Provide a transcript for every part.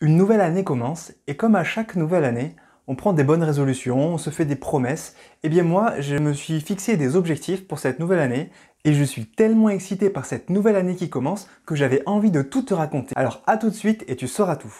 Une nouvelle année commence et comme à chaque nouvelle année, on prend des bonnes résolutions, on se fait des promesses. Eh bien moi, je me suis fixé des objectifs pour cette nouvelle année et je suis tellement excité par cette nouvelle année qui commence que j'avais envie de tout te raconter. Alors à tout de suite et tu sauras tout.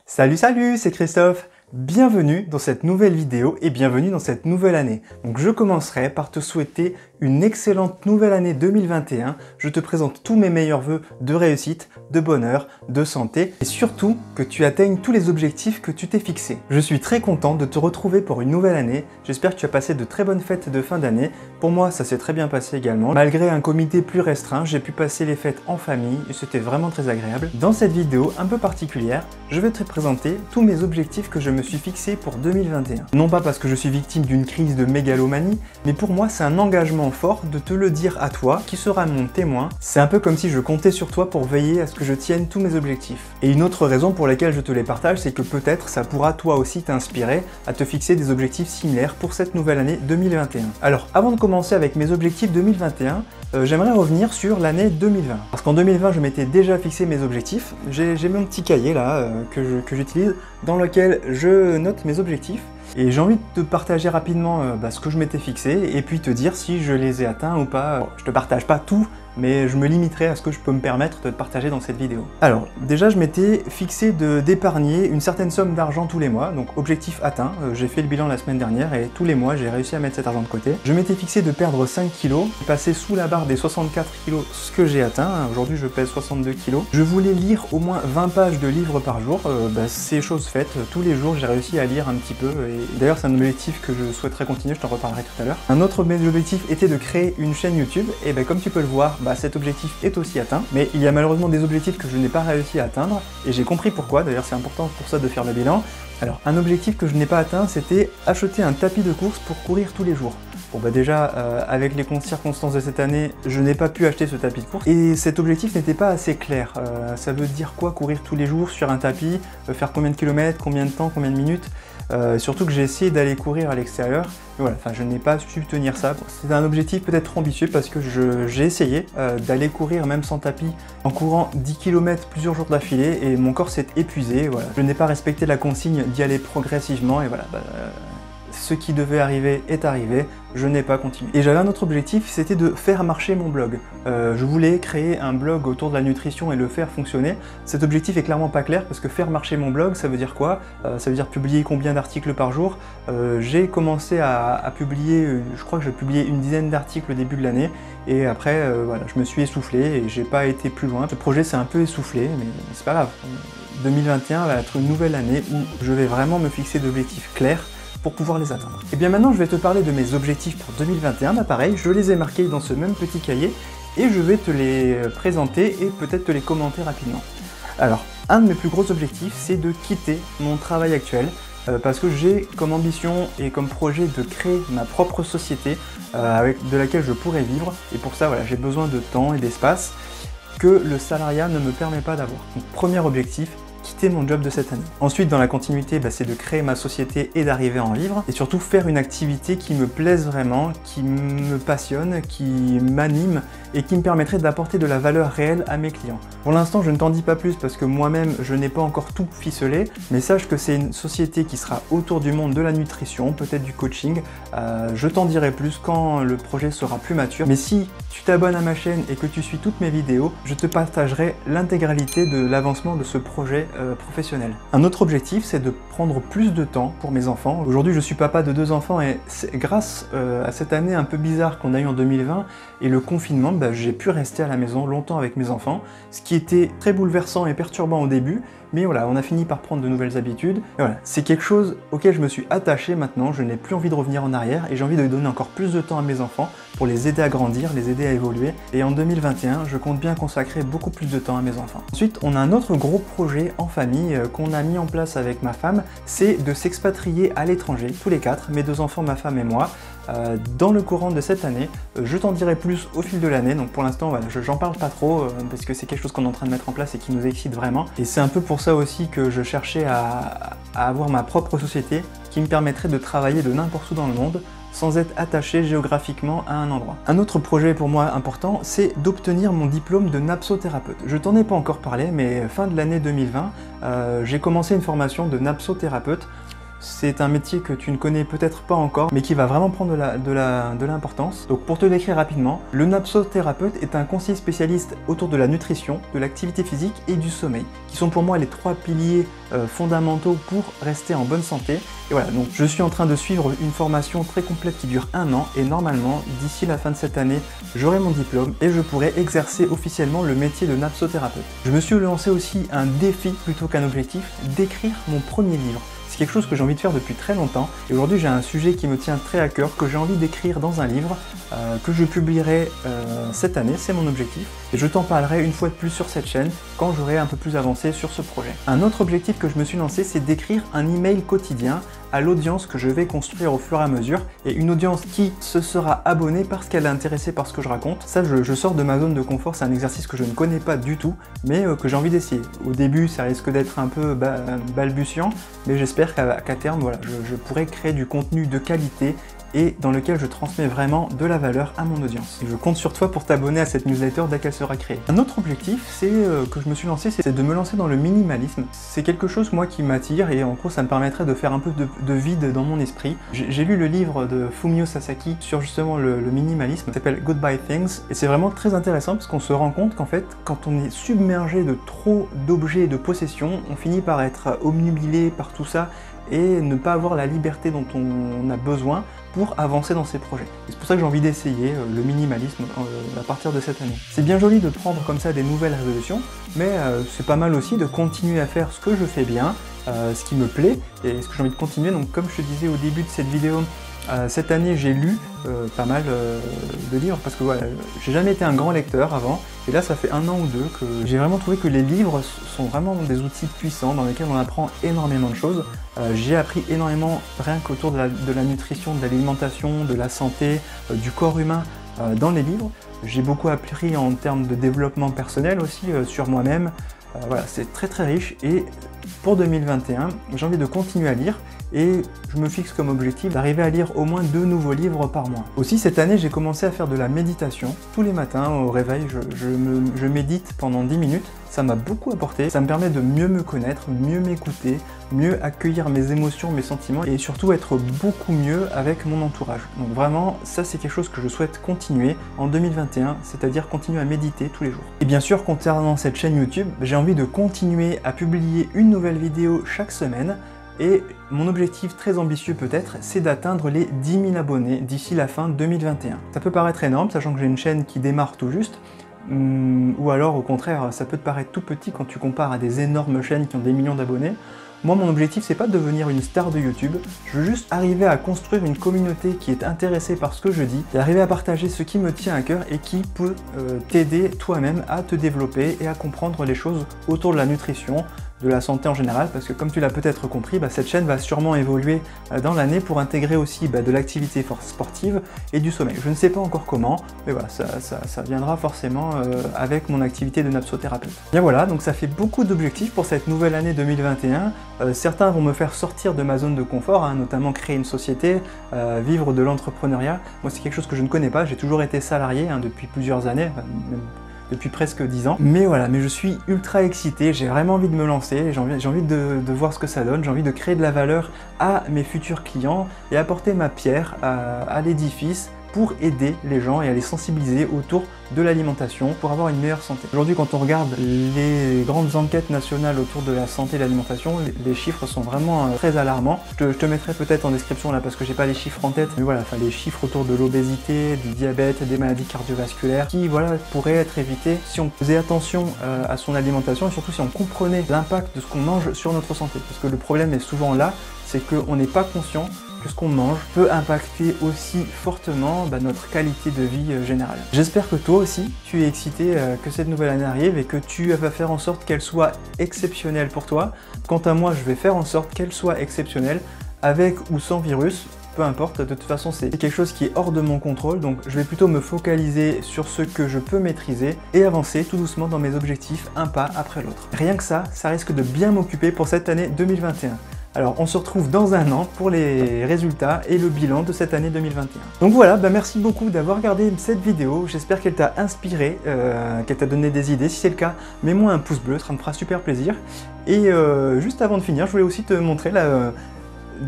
Salut, c'est Christophe. Bienvenue dans cette nouvelle vidéo et bienvenue dans cette nouvelle année. Donc je commencerai par te souhaiter une excellente nouvelle année 2021. Je te présente tous mes meilleurs vœux de réussite, de bonheur, de santé et surtout que tu atteignes tous les objectifs que tu t'es fixés. Je suis très content de te retrouver pour une nouvelle année. J'espère que tu as passé de très bonnes fêtes de fin d'année. Pour moi, ça s'est très bien passé également. Malgré un comité plus restreint, j'ai pu passer les fêtes en famille et c'était vraiment très agréable. Dans cette vidéo un peu particulière, je vais te présenter tous mes objectifs que je me suis fixé pour 2021. Non pas parce que je suis victime d'une crise de mégalomanie, mais pour moi c'est un engagement fort de te le dire à toi, qui sera mon témoin. C'est un peu comme si je comptais sur toi pour veiller à ce que je tienne tous mes objectifs. Et une autre raison pour laquelle je te les partage, c'est que peut-être ça pourra toi aussi t'inspirer à te fixer des objectifs similaires pour cette nouvelle année 2021. Alors avant de commencer avec mes objectifs 2021, j'aimerais revenir sur l'année 2020. Parce qu'en 2020, je m'étais déjà fixé mes objectifs. J'ai mon petit cahier là que j'utilise dans lequel je note mes objectifs. Et j'ai envie de te partager rapidement ce que je m'étais fixé et puis te dire si je les ai atteints ou pas. Bon, je te partage pas tout, mais je me limiterai à ce que je peux me permettre de te partager dans cette vidéo. Alors, déjà je m'étais fixé d'épargner une certaine somme d'argent tous les mois, donc objectif atteint. J'ai fait le bilan la semaine dernière et tous les mois j'ai réussi à mettre cet argent de côté. Je m'étais fixé de perdre 5 kilos, passer sous la barre des 64 kilos, ce que j'ai atteint. Aujourd'hui je pèse 62 kilos. Je voulais lire au moins 20 pages de livres par jour. C'est chose faite, tous les jours j'ai réussi à lire un petit peu. Et d'ailleurs c'est un objectif que je souhaiterais continuer, je t'en reparlerai tout à l'heure. Un autre de mes objectifs était de créer une chaîne YouTube. Et comme tu peux le voir, cet objectif est aussi atteint, mais il y a malheureusement des objectifs que je n'ai pas réussi à atteindre, et j'ai compris pourquoi, d'ailleurs c'est important pour ça de faire le bilan. Alors, un objectif que je n'ai pas atteint, c'était acheter un tapis de course pour courir tous les jours. Bon déjà, avec les circonstances de cette année, je n'ai pas pu acheter ce tapis de course, et cet objectif n'était pas assez clair. Ça veut dire quoi courir tous les jours sur un tapis, faire combien de kilomètres, combien de temps, combien de minutes? Surtout que j'ai essayé d'aller courir à l'extérieur, voilà, je n'ai pas su tenir ça. C'est un objectif peut-être ambitieux parce que j'ai essayé d'aller courir même sans tapis en courant 10 km plusieurs jours d'affilée et mon corps s'est épuisé, voilà. Je n'ai pas respecté la consigne d'y aller progressivement et voilà, ce qui devait arriver est arrivé, je n'ai pas continué. Et j'avais un autre objectif, c'était de faire marcher mon blog. Je voulais créer un blog autour de la nutrition et le faire fonctionner. Cet objectif est clairement pas clair parce que faire marcher mon blog, ça veut dire quoi? Ça veut dire publier combien d'articles par jour? J'ai commencé à publier, je crois que j'ai publié une dizaine d'articles au début de l'année et après, voilà, je me suis essoufflé et j'ai pas été plus loin. Ce projet s'est un peu essoufflé, mais c'est pas grave. 2021 va être une nouvelle année où je vais vraiment me fixer d'objectifs clairs pour pouvoir les atteindre. Et bien maintenant je vais te parler de mes objectifs pour 2021, pareil, je les ai marqués dans ce même petit cahier et je vais te les présenter et peut-être te les commenter rapidement. Alors, un de mes plus gros objectifs, c'est de quitter mon travail actuel parce que j'ai comme ambition et comme projet de créer ma propre société de laquelle je pourrais vivre et pour ça voilà, j'ai besoin de temps et d'espace que le salariat ne me permet pas d'avoir. Donc premier objectif, quitter mon job de cette année. Ensuite, dans la continuité, c'est de créer ma société et d'arriver à en vivre, et surtout faire une activité qui me plaise vraiment, qui me passionne, qui m'anime, et qui me permettrait d'apporter de la valeur réelle à mes clients. Pour l'instant, je ne t'en dis pas plus parce que moi-même, je n'ai pas encore tout ficelé, mais sache que c'est une société qui sera autour du monde de la nutrition, peut-être du coaching. Je t'en dirai plus quand le projet sera plus mature, mais si tu t'abonnes à ma chaîne et que tu suis toutes mes vidéos, je te partagerai l'intégralité de l'avancement de ce projet professionnel. Un autre objectif, c'est de prendre plus de temps pour mes enfants. Aujourd'hui, je suis papa de 2 enfants et grâce à cette année un peu bizarre qu'on a eue en 2020 et le confinement, j'ai pu rester à la maison longtemps avec mes enfants, ce qui était très bouleversant et perturbant au début, mais voilà, on a fini par prendre de nouvelles habitudes. Et voilà, c'est quelque chose auquel je me suis attaché maintenant, je n'ai plus envie de revenir en arrière et j'ai envie de donner encore plus de temps à mes enfants pour les aider à grandir, les aider à évoluer. Et en 2021, je compte bien consacrer beaucoup plus de temps à mes enfants. Ensuite, on a un autre gros projet en famille qu'on a mis en place avec ma femme, c'est de s'expatrier à l'étranger, tous les 4, mes 2 enfants, ma femme et moi, dans le courant de cette année. Je t'en dirai plus au fil de l'année, donc pour l'instant voilà, j'en parle pas trop parce que c'est quelque chose qu'on est en train de mettre en place et qui nous excite vraiment. Et c'est un peu pour ça aussi que je cherchais à avoir ma propre société qui me permettrait de travailler de n'importe où dans le monde sans être attaché géographiquement à un endroit. Un autre projet pour moi important, c'est d'obtenir mon diplôme de napsothérapeute. Je t'en ai pas encore parlé, mais fin de l'année 2020, j'ai commencé une formation de napsothérapeute. C'est un métier que tu ne connais peut-être pas encore, mais qui va vraiment prendre de l'importance. Donc pour te décrire rapidement, le napsothérapeute est un conseiller spécialiste autour de la nutrition, de l'activité physique et du sommeil, qui sont pour moi les 3 piliers fondamentaux pour rester en bonne santé. Et voilà, donc je suis en train de suivre une formation très complète qui dure 1 an, et normalement, d'ici la fin de cette année, j'aurai mon diplôme et je pourrai exercer officiellement le métier de napsothérapeute. Je me suis lancé aussi un défi plutôt qu'un objectif, d'écrire mon premier livre. C'est quelque chose que j'ai envie de faire depuis très longtemps, et aujourd'hui j'ai un sujet qui me tient très à cœur, que j'ai envie d'écrire dans un livre, que je publierai cette année, c'est mon objectif, et je t'en parlerai une fois de plus sur cette chaîne, quand j'aurai un peu plus avancé sur ce projet. Un autre objectif que je me suis lancé, c'est d'écrire un email quotidien à l'audience que je vais construire au fur et à mesure, et une audience qui se sera abonnée parce qu'elle est intéressée par ce que je raconte. Ça, je sors de ma zone de confort, c'est un exercice que je ne connais pas du tout, mais que j'ai envie d'essayer. Au début, ça risque d'être un peu balbutiant, mais j'espère qu'à terme, voilà, je pourrai créer du contenu de qualité et dans lequel je transmets vraiment de la valeur à mon audience. Et je compte sur toi pour t'abonner à cette newsletter dès qu'elle sera créée. Un autre objectif, c'est que je me suis lancé, c'est de me lancer dans le minimalisme. C'est quelque chose, moi, qui m'attire, et en gros, ça me permettrait de faire un peu de vide dans mon esprit. J'ai lu le livre de Fumio Sasaki sur justement le minimalisme, ça s'appelle Goodbye Things, et c'est vraiment très intéressant parce qu'on se rend compte qu'en fait, quand on est submergé de trop d'objets et de possessions, on finit par être obnubilé par tout ça, et ne pas avoir la liberté dont on a besoin pour avancer dans ses projets. C'est pour ça que j'ai envie d'essayer le minimalisme à partir de cette année. C'est bien joli de prendre comme ça des nouvelles résolutions, mais c'est pas mal aussi de continuer à faire ce que je fais bien, ce qui me plaît, et ce que j'ai envie de continuer. Donc comme je te disais au début de cette vidéo, cette année j'ai lu pas mal de livres, parce que voilà, j'ai jamais été un grand lecteur avant, et là ça fait 1 an ou 2 que j'ai vraiment trouvé que les livres sont vraiment des outils puissants dans lesquels on apprend énormément de choses. J'ai appris énormément rien qu'autour de la nutrition, de l'alimentation, de la santé, du corps humain dans les livres. J'ai beaucoup appris en termes de développement personnel aussi sur moi-même. Voilà, c'est très très riche, et pour 2021, j'ai envie de continuer à lire, et je me fixe comme objectif d'arriver à lire au moins 2 nouveaux livres par mois. Aussi, cette année, j'ai commencé à faire de la méditation. Tous les matins, au réveil, je médite pendant 10 minutes. Ça m'a beaucoup apporté, ça me permet de mieux me connaître, mieux m'écouter, mieux accueillir mes émotions, mes sentiments, et surtout être beaucoup mieux avec mon entourage. Donc vraiment, ça c'est quelque chose que je souhaite continuer en 2021, c'est-à-dire continuer à méditer tous les jours. Et bien sûr, concernant cette chaîne YouTube, j'ai envie de continuer à publier une nouvelle vidéo chaque semaine, et mon objectif très ambitieux peut-être, c'est d'atteindre les 10 000 abonnés d'ici la fin 2021. Ça peut paraître énorme, sachant que j'ai une chaîne qui démarre tout juste, ou alors au contraire, ça peut te paraître tout petit quand tu compares à des énormes chaînes qui ont des millions d'abonnés. Moi, mon objectif, c'est pas de devenir une star de YouTube, je veux juste arriver à construire une communauté qui est intéressée par ce que je dis, et arriver à partager ce qui me tient à cœur et qui peut t'aider toi-même à te développer et à comprendre les choses autour de la nutrition, de la santé en général, parce que comme tu l'as peut-être compris, cette chaîne va sûrement évoluer dans l'année pour intégrer aussi de l'activité sportive et du sommeil. Je ne sais pas encore comment, mais voilà, ça viendra forcément avec mon activité de napsothérapeute. Bien voilà, donc ça fait beaucoup d'objectifs pour cette nouvelle année 2021. Certains vont me faire sortir de ma zone de confort, notamment créer une société, vivre de l'entrepreneuriat. Moi, c'est quelque chose que je ne connais pas, j'ai toujours été salarié depuis plusieurs années, même depuis presque 10 ans. Mais voilà, mais je suis ultra excité, j'ai vraiment envie de me lancer, j'ai envie de voir ce que ça donne, j'ai envie de créer de la valeur à mes futurs clients et apporter ma pierre à l'édifice pour aider les gens et à les sensibiliser autour de l'alimentation pour avoir une meilleure santé. Aujourd'hui, quand on regarde les grandes enquêtes nationales autour de la santé et de l'alimentation, les chiffres sont vraiment très alarmants. Je te mettrai peut-être en description là parce que j'ai pas les chiffres en tête, mais voilà, les chiffres autour de l'obésité, du diabète, des maladies cardiovasculaires qui voilà, pourraient être évitées si on faisait attention à son alimentation et surtout si on comprenait l'impact de ce qu'on mange sur notre santé. Parce que le problème est souvent là, c'est qu'on n'est pas conscient que ce qu'on mange peut impacter aussi fortement notre qualité de vie générale. J'espère que toi aussi, tu es excité que cette nouvelle année arrive et que tu vas faire en sorte qu'elle soit exceptionnelle pour toi. Quant à moi, je vais faire en sorte qu'elle soit exceptionnelle, avec ou sans virus, peu importe, de toute façon c'est quelque chose qui est hors de mon contrôle, donc je vais plutôt me focaliser sur ce que je peux maîtriser et avancer tout doucement dans mes objectifs, un pas après l'autre. Rien que ça risque de bien m'occuper pour cette année 2021. Alors on se retrouve dans un an pour les résultats et le bilan de cette année 2021. Donc voilà, merci beaucoup d'avoir regardé cette vidéo, j'espère qu'elle t'a inspiré, qu'elle t'a donné des idées. Si c'est le cas, mets-moi un pouce bleu, ça me fera super plaisir. Et juste avant de finir, je voulais aussi te montrer là,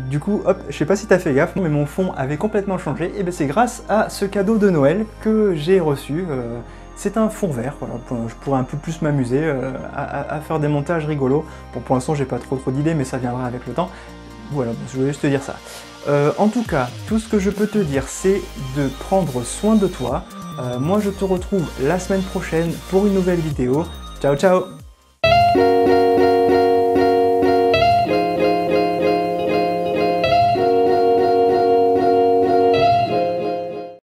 du coup, hop, je sais pas si t'as fait gaffe, mais mon fond avait complètement changé, et c'est grâce à ce cadeau de Noël que j'ai reçu. C'est un fond vert, voilà, je pourrais un peu plus m'amuser à faire des montages rigolos. Bon, pour l'instant, j'ai pas trop d'idées, mais ça viendra avec le temps. Voilà, je voulais juste te dire ça. En tout cas, tout ce que je peux te dire, c'est de prendre soin de toi. Moi, je te retrouve la semaine prochaine pour une nouvelle vidéo. Ciao, ciao!